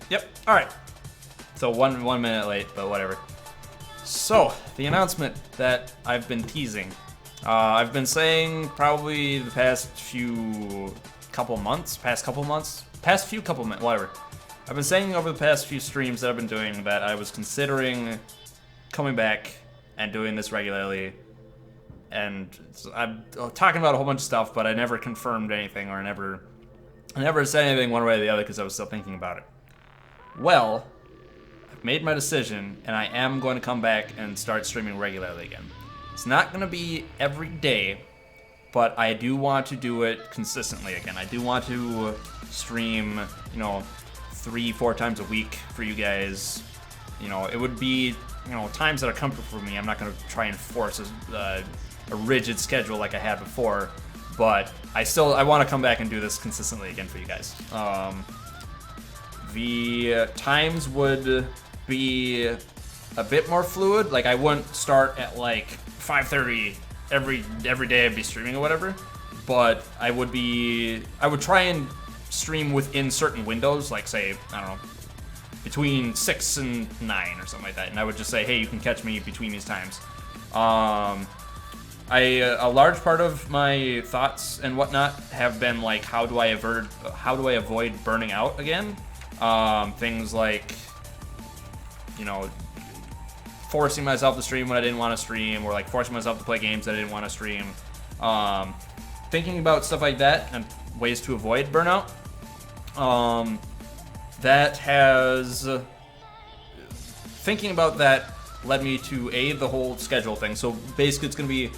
Yep. All right. So one minute late, but whatever. So the announcement that I've been teasing, I've been saying probably the past few couple months, whatever. I've been saying over the past few streams that I've been doing that I was considering coming back and doing this regularly. And I'm talking about a whole bunch of stuff, but I never confirmed anything, or I never said anything one way or the other because I was still thinking about it. Well, I've made my decision, and I am going to come back and start streaming regularly again. It's not going to be every day, but I do want to do it consistently again. I do want to stream, 3-4 times a week for you guys. It would be, times that are comfortable for me. I'm not going to try and force a rigid schedule like I had before, but I want to come back and do this consistently again for you guys. The times would be a bit more fluid. Like, I wouldn't start at like 5:30 every day I'd be streaming or whatever, but I would try and stream within certain windows, like say, I don't know, between 6 and 9 or something like that, and I would just say, hey, you can catch me between these times. A large part of my thoughts and whatnot have been like, how do I avoid burning out again? Things like, forcing myself to stream when I didn't want to stream, or like forcing myself to play games that I didn't want to stream. Thinking about stuff like that and ways to avoid burnout. Thinking about that led me to the whole schedule thing. So basically, it's gonna be,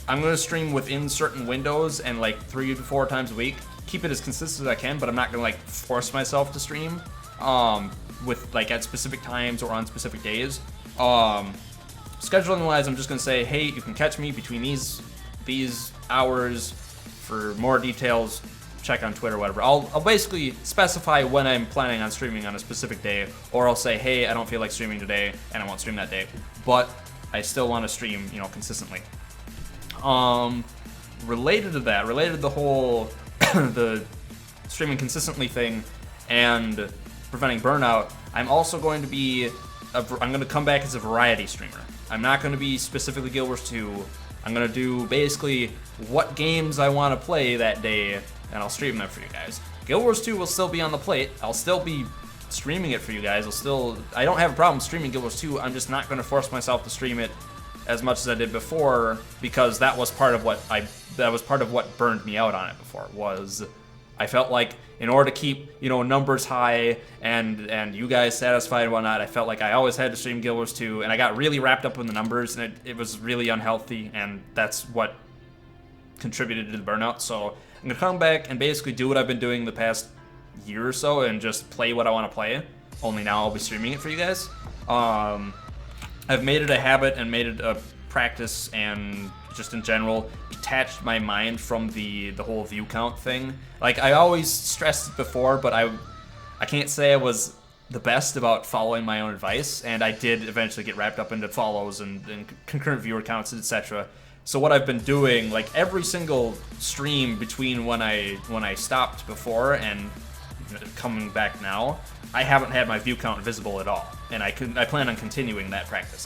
I'm gonna stream within certain windows and like 3 to 4 times a week. Keep it as consistent as I can, but I'm not gonna like force myself to stream with like at specific times or on specific days. Scheduling wise, I'm just gonna say, hey, you can catch me between these hours. For more details, check on Twitter or whatever. I'll basically specify when I'm planning on streaming on a specific day, or I'll say, hey, I don't feel like streaming today and I won't stream that day, but I still want to stream, consistently. Related to the whole the streaming consistently thing and preventing burnout, I'm also going to come back as a variety streamer. I'm not going to be specifically Guild Wars 2. I'm going to do basically what games I want to play that day, and I'll stream them for you guys. Guild Wars 2 will still be on the plate. I'll still be streaming it for you guys. I don't have a problem streaming Guild Wars 2. I'm just not going to force myself to stream it as much as I did before, because that was part of what burned me out on it before. I felt like in order to keep, numbers high and you guys satisfied and whatnot, I felt like I always had to stream Guild Wars 2, and I got really wrapped up in the numbers, and it was really unhealthy, and that's what contributed to the burnout. So I'm gonna come back and basically do what I've been doing the past year or so and just play what I want to play. Only now I'll be streaming it for you guys. I've made it a habit and made it a practice, and just in general detached my mind from the whole view count thing. Like, I always stressed it before, but I can't say I was the best about following my own advice, and I did eventually get wrapped up into follows and concurrent viewer counts, etc. So what I've been doing, like every single stream between when I stopped before and coming back now, I haven't had my view count visible at all, and I plan on continuing that practice.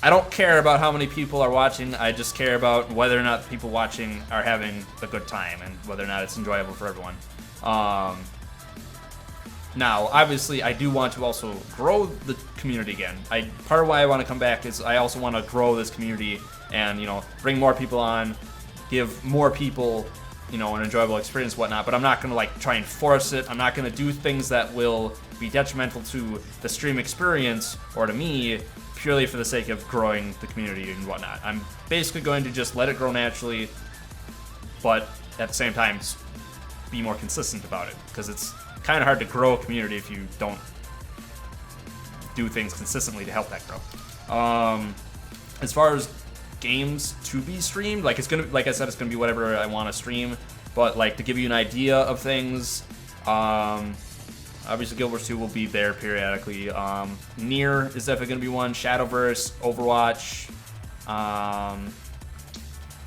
I don't care about how many people are watching. I just care about whether or not the people watching are having a good time and whether or not it's enjoyable for everyone. Now, obviously, I do want to also grow the community again. Part of why I want to come back is I also want to grow this community and, bring more people on, give more people, an enjoyable experience and whatnot, but I'm not going to, like, try and force it. I'm not going to do things that will be detrimental to the stream experience or to me, purely for the sake of growing the community and whatnot. I'm basically going to just let it grow naturally, but at the same time, just be more consistent about it, because it's kind of hard to grow a community if you don't do things consistently to help that grow. As far as games to be streamed, like I said, it's gonna be whatever I want to stream, but like to give you an idea of things, obviously Guild Wars 2 will be there periodically. Nier is definitely gonna be one. Shadowverse, Overwatch,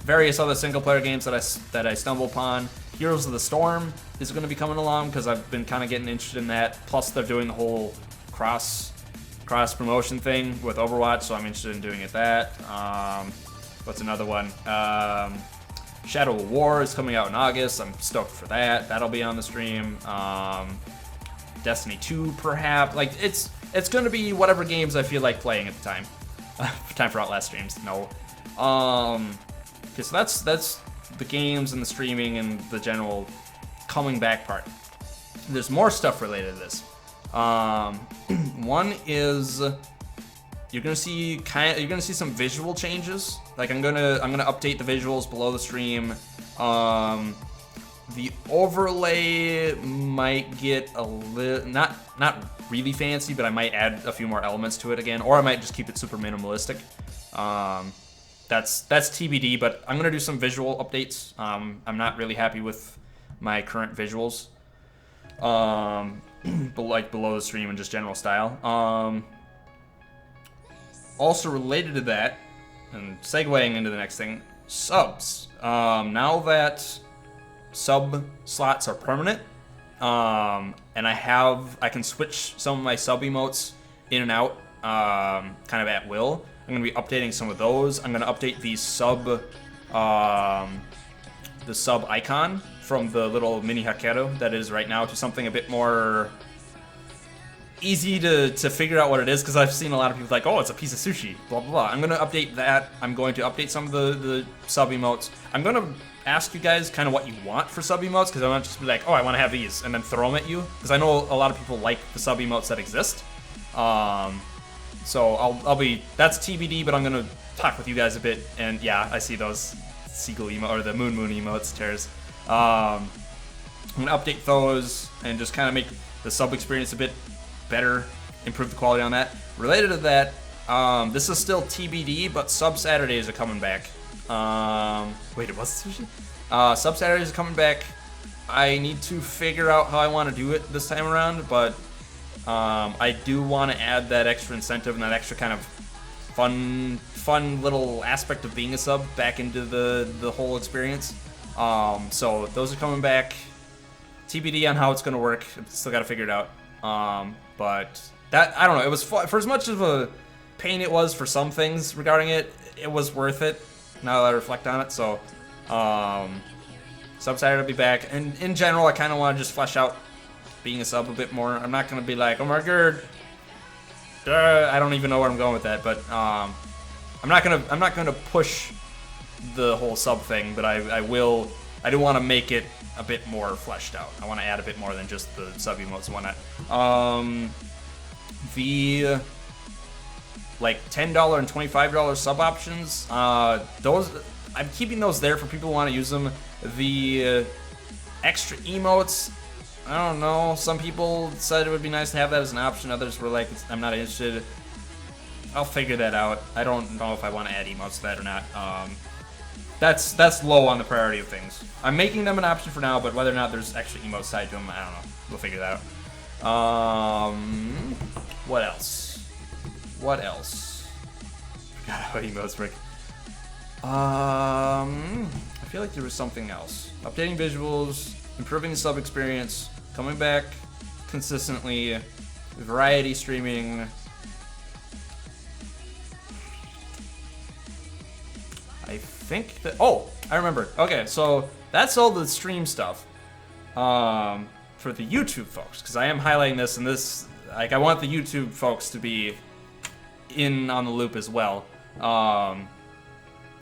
various other single player games that I stumble upon. Heroes of the Storm is going to be coming along because I've been kind of getting interested in that. Plus, they're doing the whole cross promotion thing with Overwatch, so I'm interested in doing it. What's another one? Shadow of War is coming out in August. I'm stoked for that. That'll be on the stream. Destiny 2, perhaps. Like, it's going to be whatever games I feel like playing at the time. Time for Outlast streams. No. Okay, so that's the games and the streaming and the general coming back part. There's more stuff related to this. One is you're gonna see some visual changes. Like I'm gonna update the visuals below the stream. The overlay might get a little not really fancy, but I might add a few more elements to it again, or I might just keep it super minimalistic. That's TBD, but I'm gonna do some visual updates. I'm not really happy with my current visuals, but like below the stream and just general style. Also related to that, and segueing into the next thing, subs. Now that sub slots are permanent, and I can switch some of my sub emotes in and out, kind of at will. I'm going to be updating some of those. I'm going to update the sub icon from the little mini Hakeru that is right now to something a bit more easy to figure out what it is, because I've seen a lot of people like, oh, it's a piece of sushi, blah, blah, blah. I'm going to update that. I'm going to update some of the sub emotes. I'm going to ask you guys kind of what you want for sub emotes, because I want to just be like, oh, I want to have these, and then throw them at you, because I know a lot of people like the sub emotes that exist. So that's TBD, but I'm gonna talk with you guys a bit, and yeah, I see those seagull emote or the moon emotes, tears. I'm gonna update those and just kind of make the sub experience a bit better, improve the quality on that. Related to that, this is still TBD, but sub Saturdays are coming back. Wait, it was sushi? Sub Saturdays are coming back. I need to figure out how I want to do it this time around, but I do want to add that extra incentive and that extra kind of fun little aspect of being a sub back into the whole experience. So those are coming back. TBD on how it's going to work. Still got to figure it out. But that, I don't know. It was for as much of a pain it was for some things regarding it, it was worth it now that I reflect on it. So sub Saturday will be back. And in general, I kind of want to just flesh out being a sub a bit more. I'm not going to be like, oh my god, I don't even know where I'm going with that, but I'm not gonna push the whole sub thing, but I do want to make it a bit more fleshed out. I want to add a bit more than just the sub emotes and whatnot. The like $10 and $25 sub options, those I'm keeping those there for people who want to use them. The extra emotes, I don't know. Some people said it would be nice to have that as an option. Others were like, I'm not interested. I'll figure that out. I don't know if I want to add emotes to that or not. That's low on the priority of things. I'm making them an option for now, but whether or not there's extra emotes tied to them, I don't know. We'll figure that out. What else? Forgot how emotes work. I feel like there was something else. Updating visuals, improving the sub experience, coming back consistently, variety streaming. I think that, oh, I remember. Okay, so that's all the stream stuff for the YouTube folks, because I am highlighting this, and this, like, I want the YouTube folks to be in on the loop as well.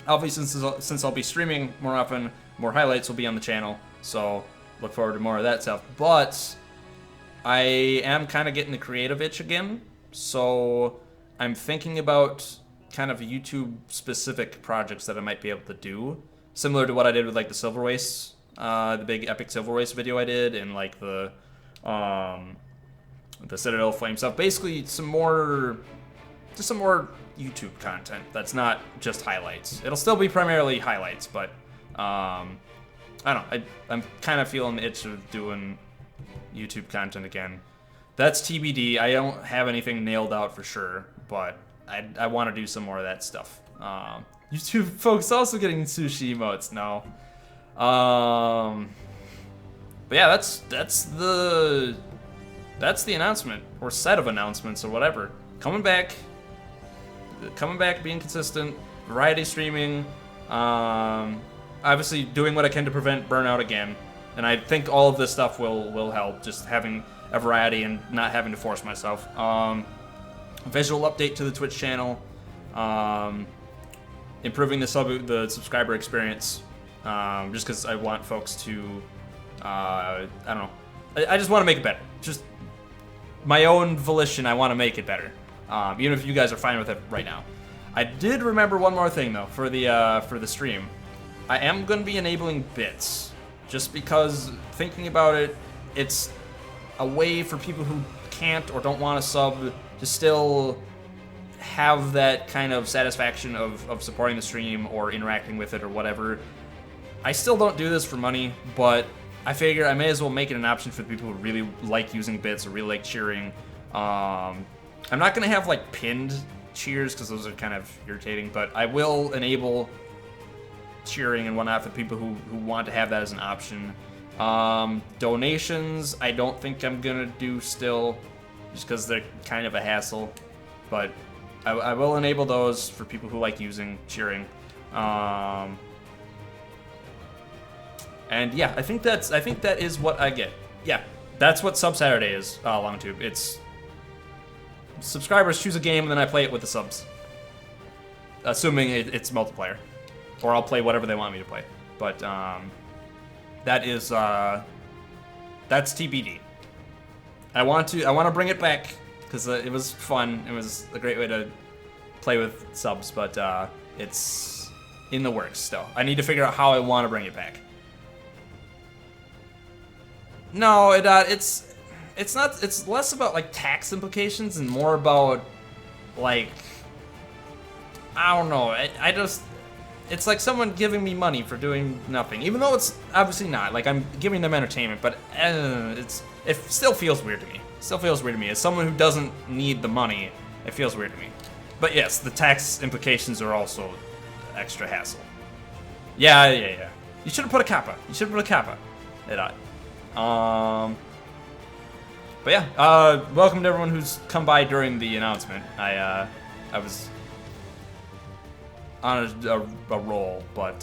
Obviously, since I'll be streaming more often, more highlights will be on the channel, so look forward to more of that stuff. But I am kind of getting the creative itch again, so I'm thinking about kind of YouTube-specific projects that I might be able to do, similar to what I did with like the Silver Waste, the big epic Silver Waste video I did, and like the Citadel Flame stuff. Basically, just some more YouTube content that's not just highlights. It'll still be primarily highlights, but I don't know. I'm kind of feeling the itch of doing YouTube content again. That's TBD. I don't have anything nailed out for sure, but I want to do some more of that stuff. YouTube folks also getting sushi emotes. No. But yeah, that's the announcement, or set of announcements, or whatever. Coming back, being consistent, variety streaming, obviously doing what I can to prevent burnout again. And I think all of this stuff will help, just having a variety and not having to force myself. Visual update to the Twitch channel, improving the subscriber experience, just because I want folks to, I don't know, I just want to make it better. Just my own volition, I want to make it better, even if you guys are fine with it right now. I did remember one more thing though for the stream. I am going to be enabling bits, just because thinking about it, it's a way for people who can't or don't want to sub to still have that kind of satisfaction of supporting the stream or interacting with it or whatever. I still don't do this for money, but I figure I may as well make it an option for the people who really like using bits or really like cheering. I'm not going to have like pinned cheers because those are kind of irritating, but I will enable cheering and whatnot for people who want to have that as an option. Donations, I don't think I'm going to do still, just because they're kind of a hassle, but I will enable those for people who like using cheering. And yeah, I think that is what I get. Yeah, that's what Sub Saturday is, LongTube. It's subscribers choose a game and then I play it with the subs, assuming it's multiplayer, or I'll play whatever they want me to play. But that is that's TBD. I want to bring it back because it was fun. It was a great way to play with subs, but it's in the works still. I need to figure out how I want to bring it back. No, it's not. It's less about like tax implications and more about like, I don't know. I just, it's like someone giving me money for doing nothing, even though it's obviously not. Like I'm giving them entertainment, but it still feels weird to me. Still feels weird to me as someone who doesn't need the money. It feels weird to me. But yes, the tax implications are also extra hassle. Yeah. You should have put a kappa. But yeah, welcome to everyone who's come by during the announcement. I was on a roll, but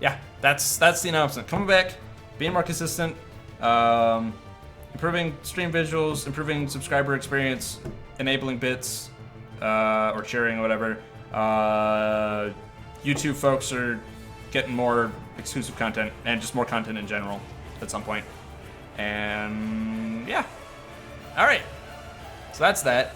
yeah, that's the announcement. Coming back, being more consistent, improving stream visuals, improving subscriber experience, enabling bits, or cheering or whatever. YouTube folks are getting more exclusive content and just more content in general at some point. And yeah. All right. So that's that.